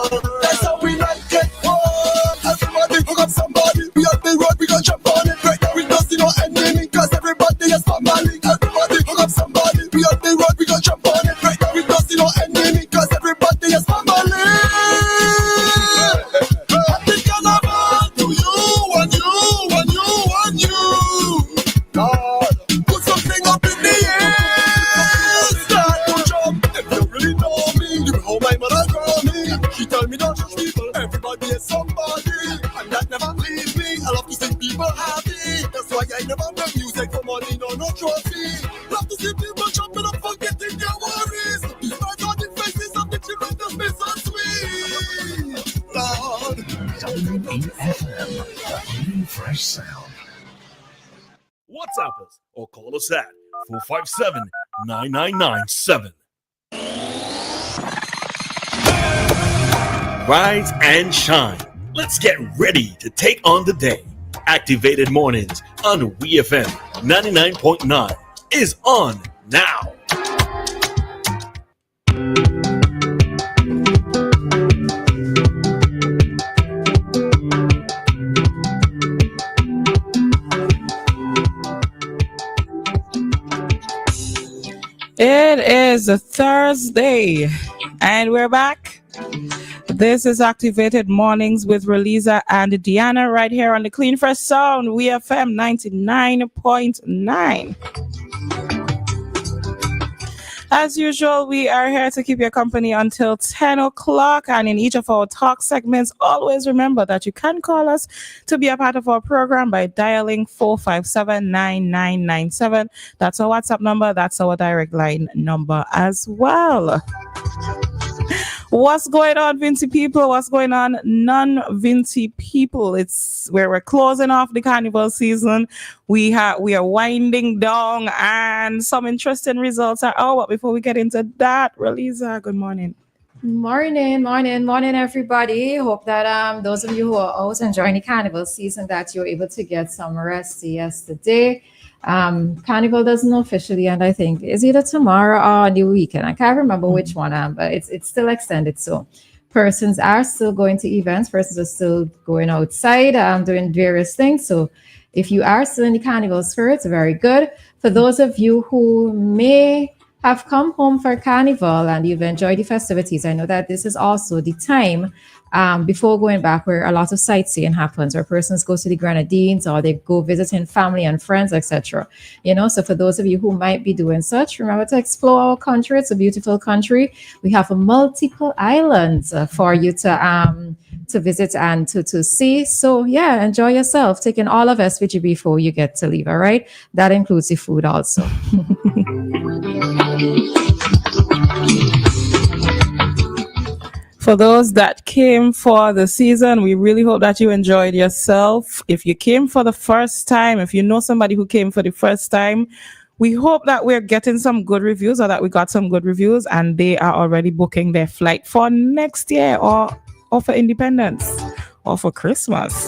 That's how we like it. Everybody hook up somebody. We on the road, we gon' jump on it. Right now we don't see no enemy, cause everybody is family. Everybody hook up somebody. We on the road, we gon' jump on it. Right now we don't see no enemy, cause everybody is family. Happy Carnival to you and you and you and you. God, put something up in the air. Start to jump. If you really know me, you know how my mother call me. She tell me don't judge people. Everybody is somebody, and that never leaves me. I love to see people happy. That's why I never make music for money, no trophy. Love to see people jumping up, forgetting their worries. These are all the faces of the children that be so sweet. Lord, WEFM, new fresh sound. WhatsApp us or call us at 457-9997. Rise and shine. Let's get ready to take on the day. Activated Mornings on WEFM 99.9 is on now. It is a Thursday, and we're back. This is Activated Mornings with Roleza and Dianna right here on the Clean Fresh Sound, WEFM 99.9. As usual, we are here to keep your company until 10 o'clock. And in each of our talk segments, always remember that you can call us to be a part of our program by dialing 457-9997. That's our WhatsApp number. That's our direct line number as well. What's going on, Vincy people? What's going on, non-Vincy people? It's where we're closing off the carnival season. We are winding down, and some interesting results are out. But before we get into that, Roleza, good morning. Morning, everybody. Hope that those of you who are out enjoying the carnival season, that you're able to get some rest yesterday. Carnival doesn't officially end, I think, is either tomorrow or on the weekend. I can't remember which one, but it's still extended. So persons are still going to events. Persons are still going outside, doing various things. So if you are still in the carnival spirit, very good. For those of you who may have come home for carnival and you've enjoyed the festivities, I know that this is also the time before going back where a lot of sightseeing happens, where persons go to the Grenadines or they go visiting family and friends, etc. So for those of you who might be doing such, remember to explore our country. It's a beautiful country. We have multiple islands for you to visit and to see. So yeah, enjoy yourself, taking all of SVG before you get to leave. All right, that includes the food also. For those that came for the season, we really hope that you enjoyed yourself. If you came for the first time, if you know somebody who came for the first time, we hope that we're getting some good reviews, or that we got some good reviews and they are already booking their flight for next year, or for Independence, or for Christmas.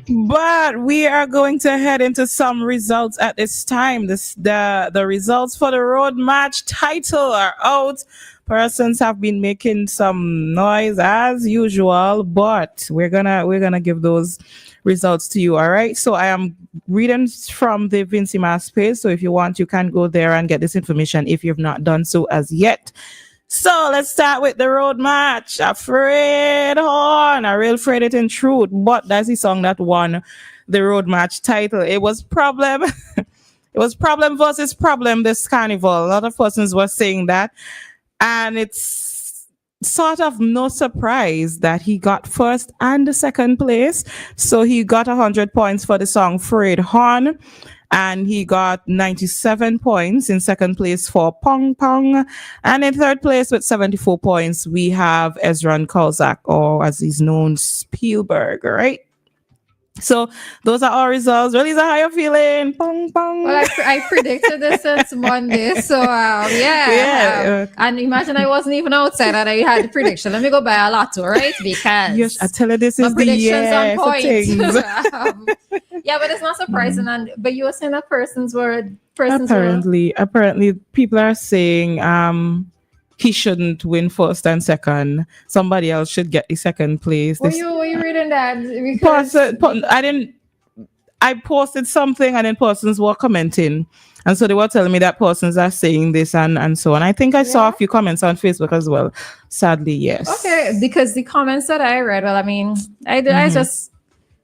But we are going to head into some results at this time. The results for the road match title are out. Persons have been making some noise as usual, but we're gonna give those results to you. All right. So I am reading from the Vincy Mass page. So if you want, you can go there and get this information if you've not done so as yet. So let's start with the road match. Afraid Horn, a real afraid it in truth, but that's the song that won the road match title. It was Problem. It was Problem versus Problem this carnival. A lot of persons were saying that. And it's sort of no surprise that he got first and the second place. So he got 100 points for the song Afraid Horn. And he got 97 points in second place for Pong Pong. And in third place with 74 points, we have Ezran Kozak, or as he's known, Spielberg, right? So those are our results. Roleza, how you feeling? Pong pong. Well, I predicted this since Monday. So and imagine I wasn't even outside and I had the prediction. Let me go buy a lotto, right? Because yes, I tell you, this is the year on point. Yeah, but it's not surprising. But you were saying that persons apparently people are saying he shouldn't win first and second. Somebody else should get the second place. Were you reading that? Because I didn't. I posted something and then persons were commenting. And so they were telling me that persons are saying this and so on. I think I saw a few comments on Facebook as well. Sadly, yes. Okay, because the comments that I read, well, I mean, I just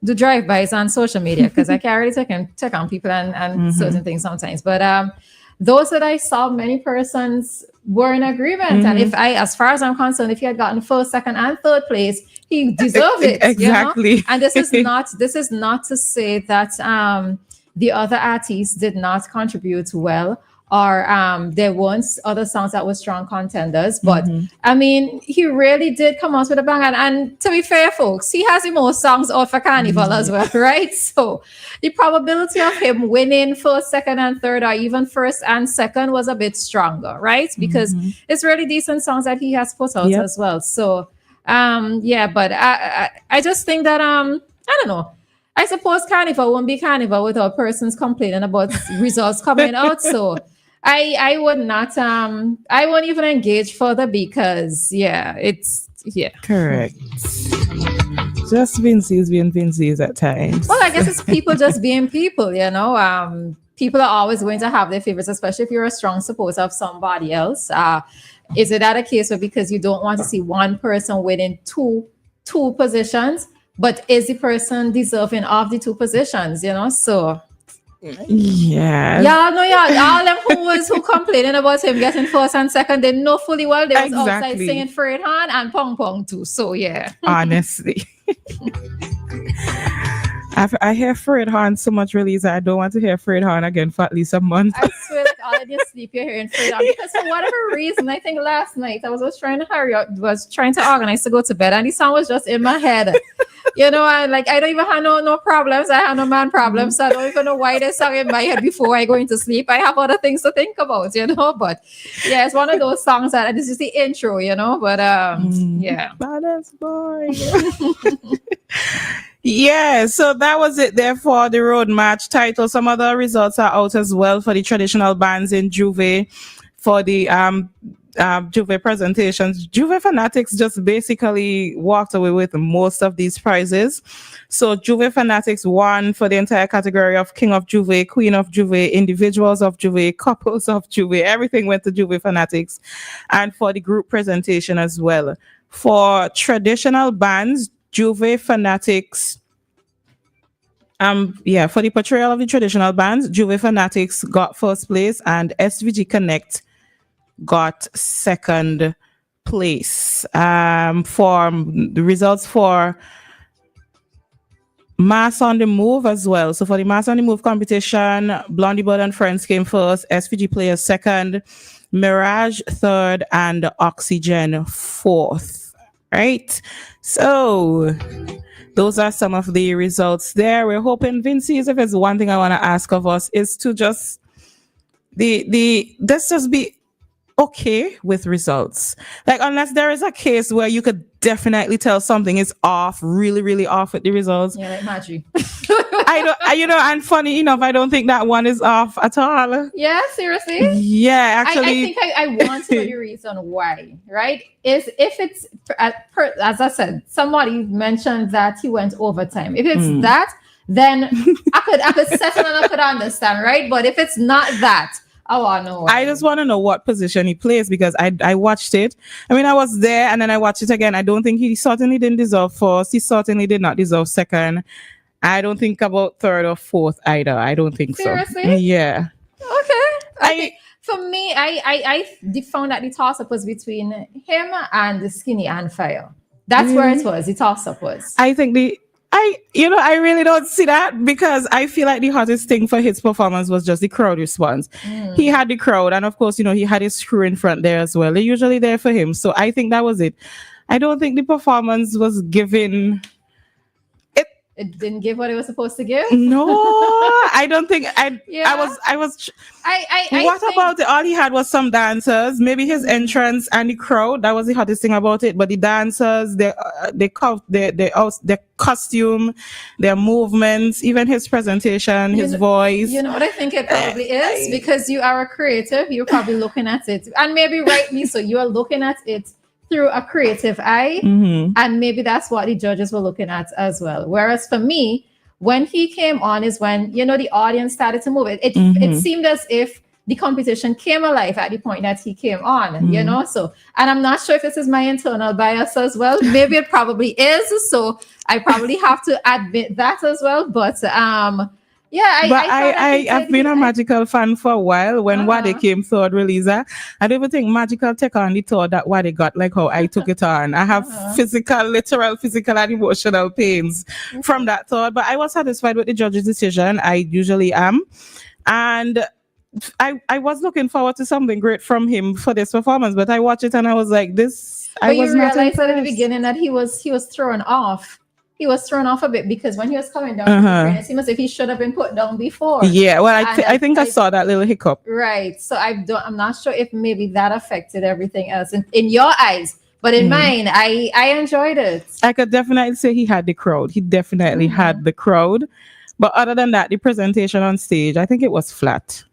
do drive-bys on social media because I can't really check on people and certain things sometimes. But those that I saw, many persons were in agreement. And as far as I'm concerned, if he had gotten first, second, and third place, he deserved it. Exactly. You know? And this is not to say that the other artists did not contribute well, or there weren't other songs that were strong contenders. But I mean, he really did come out with a bang. And to be fair, folks, he has the most songs out for Carnival as well, right? So the probability of him winning first, second, and third, or even first and second, was a bit stronger, right? Because it's really decent songs that he has put out as well. So but I just think that I don't know. I suppose Carnival won't be Carnival without persons complaining about results coming out. So I would not I won't even engage further because correct. Just Vincy's being Vincy's at times. Well, I guess it's people just being people, you know. People are always going to have their favorites, especially if you're a strong supporter of somebody else. Is it that a case where because you don't want to see one person winning two positions, but is the person deserving of the two positions, you know? So yeah, all them who complaining about him getting first and second, they know fully well they was outside saying Fred Han and Pong Pong too. So yeah. Honestly. I hear Fred Han so much, Roleza. I don't want to hear Fred Han again for at least a month. I swear that all of your sleep you're hearing Fred Han. Because for whatever reason, I think last night I was trying to hurry up, was trying to organize to go to bed, and the song was just in my head. You know, I don't even have no problems. I have no man problems. So I don't even know why there's song in my head before I go into sleep. I have other things to think about, you know. But yeah, it's one of those songs that this is the intro, you know. But yeah. Badass boy. Yeah, so that was it there for the road match title. Some other results are out as well for the traditional bands in Juve for the Juve presentations. Juve Fanatics just basically walked away with most of these prizes. So Juve Fanatics won for the entire category of King of Juve, Queen of Juve, Individuals of Juve, Couples of Juve. Everything went to Juve Fanatics. And for the group presentation as well. For traditional bands, Juve Fanatics, for the portrayal of the traditional bands, Juve Fanatics got first place and SVG Connect got second place. For the results for Mass on the Move as well. So for the Mass on the Move competition, Blondie Bird and Friends came first, SVG Players second, Mirage third, and Oxygen fourth. Right, so those are some of the results there. We're hoping, Vincy, if there's one thing I want to ask of us is to just let's just be okay with results. Like, unless there is a case where you could definitely tell something is off, really, really off with the results. Yeah, like magic. And funny enough, I don't think that one is off at all. Yeah, seriously? Yeah, actually. I think I want to know the reason why, right? Is if it's, as I said, somebody mentioned that he went overtime. If it's that, then I could settle and I could understand, right? But if it's not that, I want to know. I just want to know what position he plays because I watched it. I mean, I was there and then I watched it again. I don't think he certainly didn't deserve first. He certainly did not deserve second. I don't think about third or fourth either. I don't think Seriously? so. Yeah. Okay. For me, I found that the toss-up was between him and the Skinny and Fire. That's where it was. The toss-up was. I think I really don't see that because I feel like the hottest thing for his performance was just the crowd response. He had the crowd, and of course, he had his crew in front there as well. They're usually there for him. So I think that was it. I don't think the performance was given. it didn't give what it was supposed to give? No, I don't think Yeah. I was. I What think, about it? All he had was some dancers. Maybe his entrance and the crowd. That was the hottest thing about it. But the dancers, their costume, their movements, even his presentation, his voice. You know what I think it probably is? Because you are a creative, you're probably looking at it. And maybe rightly so, you are looking at it through a creative eye. Mhm. And maybe that's what the judges were looking at as well. Whereas for me, when he came on is when, the audience started to move. It seemed as if the competition came alive at the point that he came on, So, and I'm not sure if this is my internal bias as well. Maybe it probably is. So I probably have to admit that as well. But I've been a Magical fan for a while. When Wade came third Roleza, I don't even think Magical take on the thought that Wade got like how I took it on. I have literal physical and emotional pains from that thought. But I was satisfied with the judge's decision. I usually am. And I was looking forward to something great from him for this performance, but I watched it and I was like, this. But I was you not realized at the impressed. beginning that he was thrown off. He was thrown off a bit because when he was coming down, from the train, it seemed as if he should have been put down before. Yeah, well, I think I saw that little hiccup. Right. So I'm not sure if maybe that affected everything else in your eyes, but in mine, I enjoyed it. I could definitely say he had the crowd. He definitely had the crowd. But other than that, the presentation on stage, I think it was flat.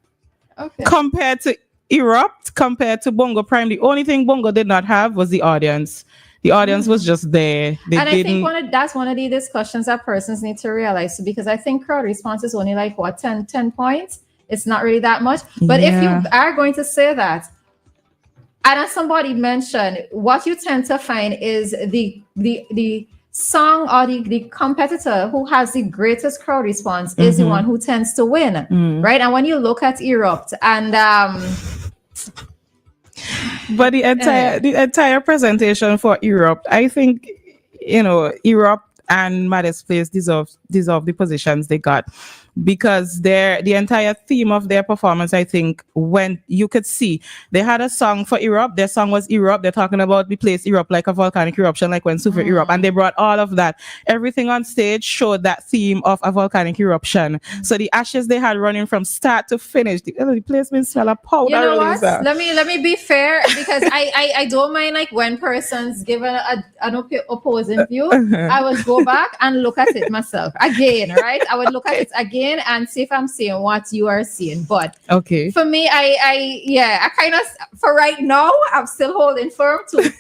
Okay. Compared to Erupt, compared to Bongo Prime, the only thing Bongo did not have was the audience. The audience was just there. I think that's one of the discussions that persons need to realize, because I think crowd response is only like 10 points. It's not really that much. But if you are going to say that, and as somebody mentioned, what you tend to find is the song or the competitor who has the greatest crowd response is the one who tends to win, right? And when you look at Erupt and but the entire presentation for Erupt, I think Erupt and Modest Place deserve the positions they got, because the entire theme of their performance, I think, when you could see they had a song for Erupt. Their song was Erupt. They're talking about the place erupt like a volcanic eruption, like when super erupt, and they brought all of that. Everything on stage showed that theme of a volcanic eruption. So the ashes they had running from start to finish, the place been smell of powder. You know what? Let me be fair, because I don't mind like when persons give an opposing view. I would go back and look at it myself again, right? I would look at it again and see if I'm seeing what you are seeing. But for me, I kind of, for right now, I'm still holding firm to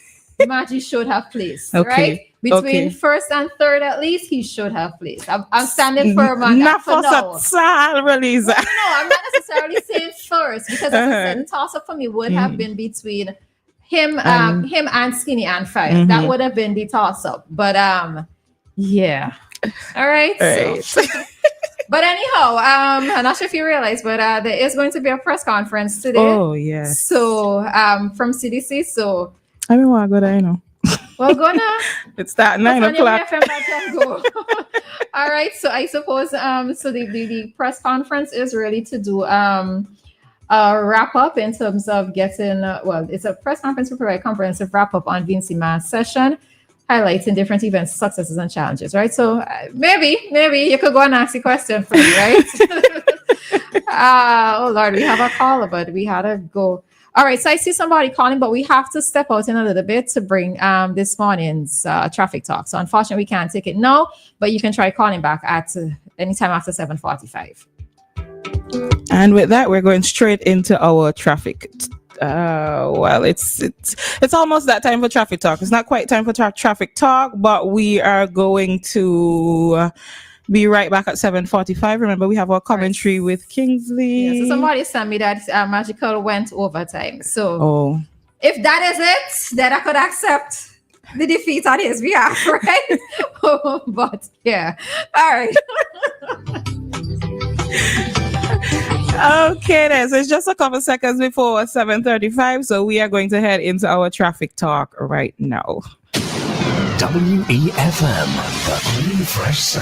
Maggie should have placed, right? Between first and third, at least, he should have placed. I'm standing firm on that for now. Roleza. No, I'm not necessarily saying first, because as I said, the toss-up for me would have been between him and Skinny and Fire. That would have been the toss-up. But yeah. All right. So. But anyhow, I'm not sure if you realize, but there is going to be a press conference today. Oh, yes. So from CDC. So I mean, what go there, Well, go now. It's that 9 o'clock. Go. All right. So I suppose so the press conference is really to do a wrap up in terms of getting it's a press conference to provide comprehensive wrap up on Vincy Mass session, highlighting different events, successes, and challenges, right? So maybe you could go and ask the question for me, right? Oh, Lord, we have a caller, but we had to go. All right, so I see somebody calling, but we have to step out in a little bit to bring this morning's traffic talk. So unfortunately, we can't take it now, but you can try calling back at anytime after 7:45. And with that, we're going straight into our traffic. It's almost that time for traffic talk. It's not quite time for traffic talk, but we are going to be right back at 7:45. Remember, we have our commentary with Kingsley. Yeah, so somebody sent me that Magical went overtime. So if that is it, then I could accept the defeat on his behalf, right? But yeah, all right. Okay, then. So it's just a couple seconds before 7:35. So we are going to head into our traffic talk right now. WEFM, the Green Fresh Sound.